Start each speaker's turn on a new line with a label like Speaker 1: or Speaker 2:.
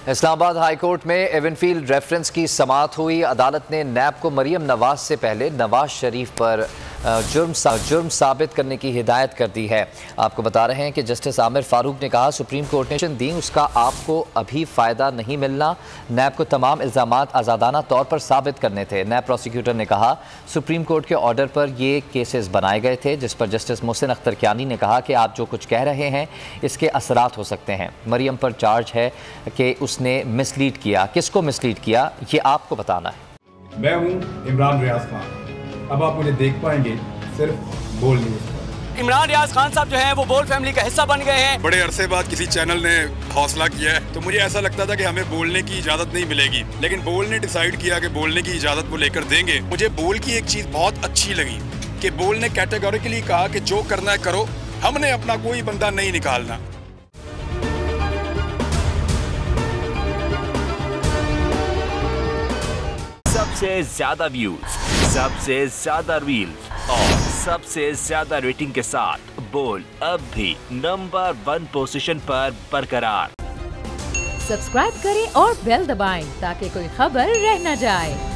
Speaker 1: Islamabad high court में Avenfield reference की समाअत हुई। अदालत ने नैब को मरियम नवाज से पहले नवाज शरीफ पर जुर्म साबित करने की हिदायत कर दी है। आपको बता रहे हैं कि जस्टिस आमिर फारूक ने कहा सुप्रीम कोर्ट ने दी, उसका आपको अभी फ़ायदा नहीं मिलना। नैब को तमाम इल्ज़ामात आज़ादाना तौर पर साबित करने थे। नैब प्रोसिक्यूटर ने कहा सुप्रीम कोर्ट के ऑर्डर पर ये केसेस बनाए गए थे, जिस पर जस्टिस मोहसिन अख्तर कियानी ने कहा कि आप जो कुछ कह रहे हैं इसके असरात हो सकते हैं। मरियम पर चार्ज है कि उसने मिसलीड किया। किसको मिसलीड किया ये आपको बताना है।
Speaker 2: मैं हूं इमरान रियाज खान। अब आप मुझे देख पाएंगे सिर्फ बोल न्यूज़ पर।
Speaker 3: इमरान रियाज खान साहब जो हैं वो बोल फैमिली का हिस्सा बन गए हैं।
Speaker 4: बड़े अरसे बाद किसी चैनल ने हौसला किया है, तो मुझे ऐसा लगता था कि हमें बोलने की इजाजत नहीं मिलेगी, लेकिन बोल ने डिसाइड किया कि बोलने की इजाजत वो लेकर देंगे। मुझे बोल की एक चीज बहुत अच्छी लगी कि बोल ने कैटेगोरिकली कहा कि जो करना है करो, हमने अपना कोई बंदा नहीं निकालना।
Speaker 5: सबसे ज्यादा व्यूज, सबसे ज्यादा रील्स और सबसे ज्यादा रेटिंग के साथ बोल अब भी नंबर 1 पोजीशन पर बरकरार।
Speaker 6: सब्सक्राइब करें और बेल दबाएं ताकि कोई खबर रह न जाए।